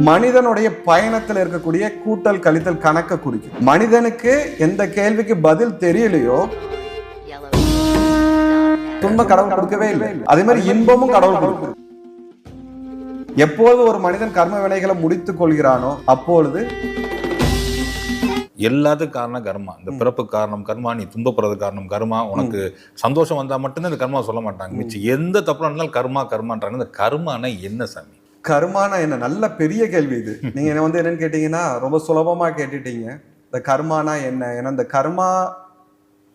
மனிதனுடைய பயணத்தில் இருக்கக்கூடிய கூட்டல் கழித்தல் கணக்க குறிக்கும். மனிதனுக்கு எந்த கேள்விக்கு பதில் தெரியலையோ துன்பம் கடவுள் கொடுக்கவே இல்லை. அதே மாதிரி இன்பமும் கடவுள் கொடுக்கும். எப்போது ஒரு மனிதன் கர்ம வினைகளை முடித்துக் கொள்கிறானோ அப்பொழுது எல்லாத்துக்கும் காரணம் கர்மா. இந்த பிறப்பு காரணம் கர்மா, நீ துன்பப்படுறது காரணம் கர்மா, உனக்கு சந்தோஷம் வந்தா மட்டும்தான் இந்த கர்மா சொல்ல மாட்டாங்க. மிச்சம் எந்த தப்பு நடந்தாலும் கர்மா கர்மான்றாங்க. இந்த கர்மானா என்ன சாமி? கர்மானா என்ன? நல்ல பெரிய கேள்வி இது. நீங்க என்னன்னு கேட்டீங்கன்னா ரொம்ப சுலபமா கேட்டுட்டீங்க. இந்த கர்மானா என்ன? ஏன்னா இந்த கர்மா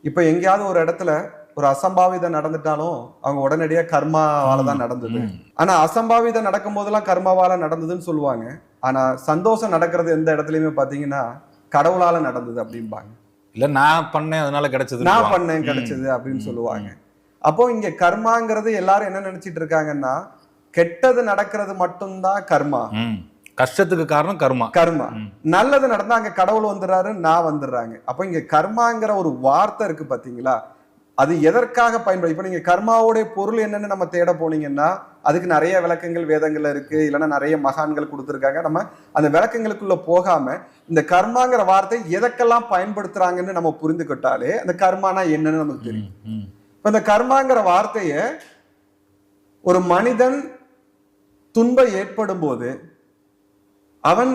இப்ப எங்கேயாவது ஒரு இடத்துல ஒரு அசம்பாவிதம் நடந்துட்டாலும் அவங்க உடனடியா கர்மாவால தான் நடந்தது. ஆனா அசம்பாவிதம் நடக்கும் போதெல்லாம் கர்மாவால நடந்ததுன்னு சொல்லுவாங்க. ஆனா சந்தோஷம் நடக்கிறது எந்த இடத்துலயுமே பாத்தீங்கன்னா கடவுளால நடந்தது அப்படின்பாங்க. இல்ல நான் பண்ணேன் அதனால கிடைச்சது, நான் பண்ணேன் கிடைச்சது அப்படின்னு சொல்லுவாங்க. அப்போ இங்க கர்மாங்கிறது எல்லாரும் என்ன நினைச்சிட்டு இருக்காங்கன்னா கெட்டது நடக்கிறது மட்டும்தான் கர்மா. கஷ்டத்துக்கு காரணம் கர்மா. கர்மா நல்லது நடந்தா அங்க கடவுள் வந்துடுறாரு, நான் வந்துடுறாங்க. அப்ப இங்க கர்மாங்கிற ஒரு வார்த்தை இருக்கு பாத்தீங்களா, அது எதற்காக பயன்படுது? இப்ப நீங்க கர்மாவோட பொருள் என்னன்னு நம்ம தேட போனீங்கன்னா அதுக்கு நிறைய விளக்கங்கள் வேதங்கள்ல இருக்கு, இல்லைன்னா நிறைய மகான்கள் கொடுத்துருக்காங்க. நம்ம அந்த விளக்கங்களுக்குள்ள போகாம இந்த கர்மாங்கிற வார்த்தை எதற்கெல்லாம் பயன்படுத்துறாங்கன்னு நம்ம புரிந்துக்கிட்டாலே அந்த கர்மானா என்னன்னு நமக்கு தெரியும். இப்ப இந்த கர்மாங்கிற வார்த்தைய ஒரு மனிதன் துன்பம் ஏற்படும் போது அவன்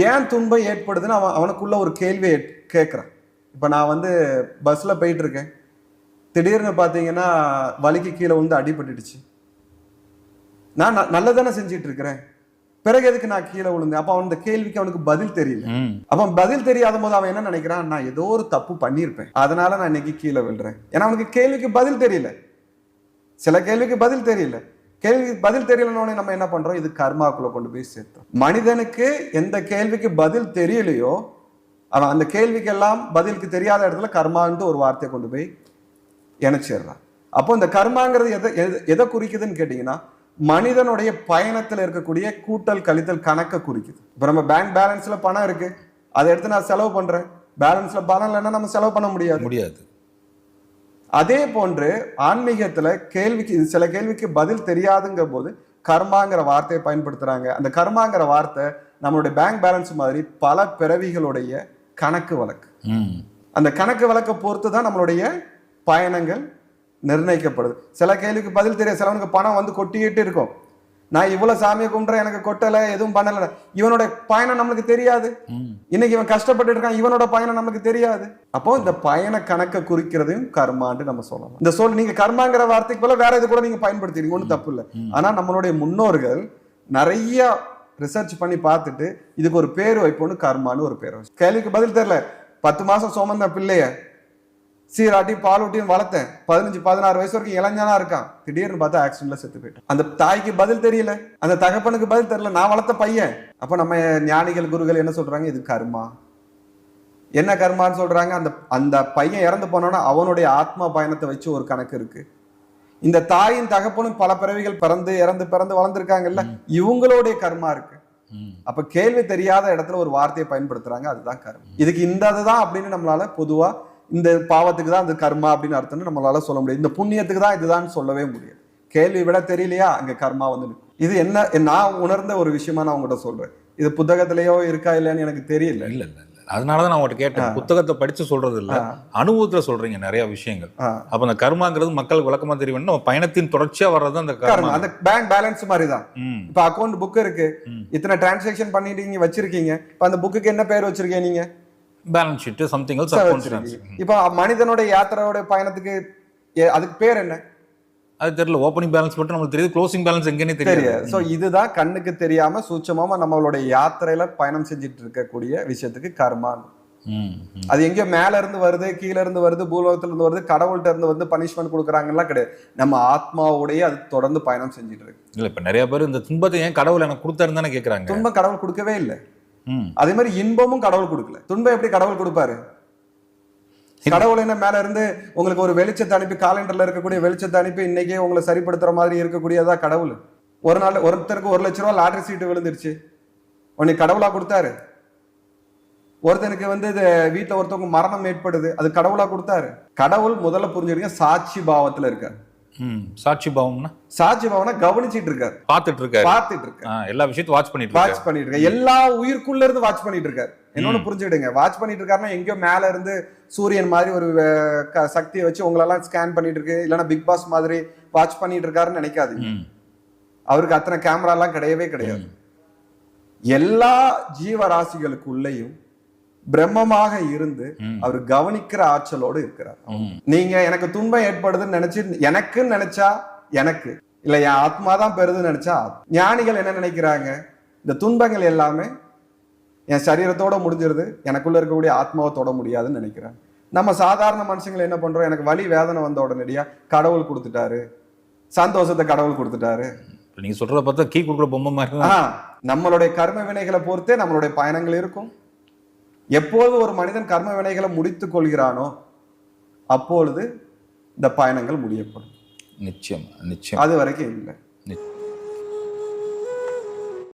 ஏன் துன்பம் ஏற்படுதுன்னு அவனுக்குள்ள ஒரு கேள்வியை கேட்கிறான். இப்ப நான் பஸ்ல போயிட்டு இருக்கேன், திடீர்னு பாத்தீங்கன்னா வலிக்கு கீழே வந்து அடிபட்டுடுச்சு. நான் நல்லதானே செஞ்சிட்டு இருக்கிறேன், பிறகு எதுக்கு நான் கீழே விழுந்தேன்? அப்ப அவன் இந்த கேள்விக்கு அவனுக்கு பதில் தெரியல. அவன் பதில் தெரியாத போது அவன் என்ன நினைக்கிறான், நான் ஏதோ ஒரு தப்பு பண்ணியிருப்பேன் அதனால நான் இன்னைக்கு கீழே விழுறேன். ஏன்னா அவனுக்கு கேள்விக்கு பதில் தெரியல. சில கேள்விக்கு பதில் தெரியல. கேள்விக்கு பதில் தெரியலன்னு நம்ம என்ன பண்றோம், இது கர்மாக்குள்ள கொண்டு போய் சேர்த்தோம். மனிதனுக்கு எந்த கேள்விக்கு பதில் தெரியலையோ அவன் அந்த கேள்விக்கு எல்லாம் பதிலுக்கு தெரியாத இடத்துல கர்மான்ட்டு ஒரு வார்த்தையை கொண்டு போய் இணைச்சிடுறான். அப்போ இந்த கர்மாங்கிறது எதை குறிக்குதுன்னு கேட்டீங்கன்னா மனிதனுடைய பயணத்துல இருக்கக்கூடிய கூட்டல் கழித்தல் கணக்க குறிக்குது. இப்ப நம்ம பேங்க் பேலன்ஸ்ல பணம் இருக்கு, அதை எடுத்து நான் செலவு பண்றேன். பேலன்ஸ்ல பணம் இல்லைன்னா நம்ம செலவு பண்ண முடியாது. அதே போன்று ஆன்மீகத்துல சில கேள்விக்கு பதில் தெரியாதுங்க போது கர்மாங்கிற வார்த்தையை பயன்படுத்துறாங்க. அந்த கர்மாங்கிற வார்த்தை நம்மளுடைய பேங்க் பேலன்ஸ் மாதிரி பல பிறவிகளுடைய கணக்கு வழக்கு. அந்த கணக்கு வழக்கை பொறுத்து தான் நம்மளுடைய பயணங்கள் நிர்ணயிக்கப்படுது. சில கேள்விக்கு பதில் தெரியாது. சிலவனுக்கு பணம் கொட்டிக்கிட்டு இருக்கும், நான் இவ்வளவு சாமியை கும்பிட்றேன் எனக்கு கொட்டலை எதுவும் பண்ணல, இவனோட பயணம் நம்மளுக்கு தெரியாது. இன்னைக்கு இவன் கஷ்டப்பட்டு இருக்கான், இவனோட பயணம் நமக்கு தெரியாது. அப்போ இந்த பயண கணக்கை குறிக்கிறதையும் கர்மான்னு நம்ம சொல்லலாம். இந்த நீங்க கர்மாங்கிற வார்த்தைக்கு போல வேற இது கூட நீங்க பயன்படுத்திடுங்க, ஒன்றும் தப்பு இல்லை. ஆனா நம்மளுடைய முன்னோர்கள் நிறைய ரிசர்ச் பண்ணி பார்த்துட்டு இதுக்கு ஒரு பேர் வைப்போன்னு கர்மான்னு ஒரு பேர் வச்சு. கேள்விக்கு பதில் தெரியல, 10 மாசம் சுமந்த பிள்ளைய சீராட்டி பாலூட்டியும் வளர்த்தேன், 15-16 வயசு வரைக்கும் இளைஞனா இருக்கான், திடீர்னு பார்த்தா ஆக்சிடென்ட்ல செத்து போயிட்டான். அந்த தாய்க்கு பதில் தெரியல, அந்த தகப்பனுக்கு பதில் தெரியல, நான் வளர்த்த பையன். அப்ப நம்ம ஞானிகள் குருகள் என்ன சொல்றாங்க, இது கர்மா. என்ன கர்மான்னு சொல்றாங்க, அந்த பையன் இறந்து போனோன்னா அவனுடைய ஆத்மா பயணத்தை வச்சு ஒரு கணக்கு இருக்கு. இந்த தாயின் தகப்பனும் பல பிறவிகள் பிறந்து வளர்ந்துருக்காங்கல்ல, இவங்களுடைய கர்மா இருக்கு. அப்ப கேள்வி தெரியாத இடத்துல ஒரு வார்த்தையை பயன்படுத்துறாங்க, அதுதான் கர்மா. இதுக்கு இதுதான் அப்படின்னு நம்மளால பொதுவா இந்த பாவத்துக்கு தான் அந்த கர்மா அப்படின்னு அர்த்தம்னு நம்மளால சொல்ல முடியாது. இந்த புண்ணியத்துக்கு தான் இதுதான் சொல்லவே முடியாது. கேள்வி விட தெரியலையா அங்க கர்மா இது என்ன நான் உணர்ந்த ஒரு விஷயமா நான் உங்ககிட்ட சொல்றேன். இது புத்தகத்திலேயோ இருக்கா இல்லையான்னு எனக்கு தெரியல. இல்ல அதனாலதான் நான் உங்கள்கிட்ட கேட்டேன். புத்தகத்தை படிச்சு சொல்றது இல்ல, அனுபவத்துல சொல்றீங்க நிறைய விஷயங்கள். அப்ப அந்த கர்மாங்கிறது மக்களுக்கு விளக்கமா தெரியும். நம்ம பயணத்தின் தொடர்ச்சியா வர்றது அந்த கர்மா. அந்த பேங்க் பேலன்ஸ் மாதிரி தான். இப்ப அக்கௌண்ட் புக் இருக்கு, இத்தனை டிரான்சாக்ஷன் பண்ணிட்டு நீங்க வச்சிருக்கீங்க. இப்ப அந்த புக்குக்கு என்ன பேர் வச்சிருக்கீங்க நீங்க? Balance sheet something else. இப்ப மனிதனோட யாத்திரையோட பயணத்துக்கு அதுக்கு பேர் என்ன? அது தெரியல. ஓப்பனிங் பேலன்ஸ் மட்டும் நமக்கு தெரியுது, க்ளோசிங் பேலன்ஸ் எங்கன்னு தெரியாது. சோ இதுதான் கண்ணுக்கு தெரியாம சூட்சமா நம்மளுடைய யாத்திரையில பயணம் செஞ்சுட்டு இருக்கக்கூடிய விஷயத்துக்கு கர்மா. அது எங்கேயோ மேல இருந்து வருது, கீழே இருந்து வருது, பூலோகத்துல இருந்து வருது, கடவுள்கிட்ட இருந்து பனிஷ்மெண்ட் கொடுக்குறாங்கலாம் கிடையாது. நம்ம ஆத்மாவோடய அது தொடர்ந்து பயணம் செஞ்சுட்டு இருக்கு. இல்ல இப்ப நிறைய பேர் இந்த துன்பத்தை ஏன் கடவுள் எனக்கு கொடுத்தாருன்னு தானே கேட்கறாங்க. துன்பம் கடவுள் கொடுக்கவே இல்லை. அதே மாதிரி இன்பமும் கடவுள் கொடுக்கல. துன்பம் எப்படி கடவுள் கொடுப்பாரு? கடவுள் என்ன மேல இருந்து உங்களுக்கு ஒரு வெளிச்சத்தை அனுப்பி, காலண்டர்ல இருக்கக்கூடிய வெளிச்சத்தை அனுப்பி இன்னைக்கே உங்களை சரிப்படுத்துற மாதிரி இருக்கக்கூடியதா கடவுள்? ஒரு நாள் ஒருத்தருக்கு 1 லட்ச ரூபா லாட்டரி சீட்டு விழுந்துருச்சு, உனக்கு கடவுளா கொடுத்தாரு? ஒருத்தனுக்கு வீட்டுல ஒருத்தவங்க மரணம் ஏற்படுது, அது கடவுளா கொடுத்தாரு? கடவுள் முதல்ல புரிஞ்சுடுங்க, சாட்சி பாவத்துல இருக்காரு. சாட்சி பாவம்னா சாட்சி பவனை கவனிச்சிட்டு இருக்காரு, பார்த்துட்டு இருக்காரு, பார்த்துட்டு இருக்காரு, எல்லா விஷயத்தையும் வாட்ச் பண்ணிட்டு வாட்ச் பண்ணிட்டு இருக்காரு, எல்லா உயிருக்குள்ள இருந்து வாட்ச் பண்ணிட்டு இருக்காரு. என்னொன்னு புரிஞ்சுக்கிடுங்க, வாட்ச் பண்ணிட்டு இருக்காருன்னா எங்கேயோ மேல இருந்து சூரியன் மாதிரி ஒரு சக்தியை வச்சு உங்களெல்லாம் ஸ்கேன் பண்ணிட்டு இருக்கு, இல்லைன்னா பிக் பாஸ் மாதிரி வாட்ச் பண்ணிட்டு இருக்காருன்னு நினைக்காதீங்க. அவருக்கு அத்தனை கேமரா எல்லாம் கிடையவே கிடையாது. எல்லா ஜீவராசிகளுக்குள்ளேயும் பிரம்மமாக இருந்து அவர் கவனிக்கிற ஆற்றலோடு இருக்கிறார். நீங்க எனக்கு துன்பம் ஏற்படுதுன்னு நினைச்சு எனக்குன்னு நினைச்சா எனக்கு இல்ல, என் ஆத்மா தான் பெறுதுன்னு நினைச்சா. ஞானிகள் என்ன நினைக்கிறாங்க, இந்த துன்பங்கள் எல்லாமே என் சரீரத்தோட முடிஞ்சிருது, எனக்குள்ள இருக்கக்கூடிய ஆத்மாவை தொட முடியாதுன்னு நினைக்கிறாங்க. நம்ம சாதாரண மனுஷங்களை என்ன பண்றோம், எனக்கு வலி வேதனை வந்த உடனடியா கடவுள் கொடுத்துட்டாரு, சந்தோஷத்தை கடவுள் கொடுத்துட்டாரு. நீங்க சொல்றத பார்த்தா கீ கொடுக்குற பொம்மை மாதிரி. நம்மளுடைய கர்ம வினைகளை பொறுத்தே நம்மளுடைய பயணங்கள் இருக்கும். எப்போது ஒரு மனிதன் கர்ம வினைகளை முடித்துக் கொள்கிறானோ அப்பொழுது இந்த பயணங்கள் முடியப்படும். நிச்சயம் நிச்சயம். அது வரைக்கும் இல்லை.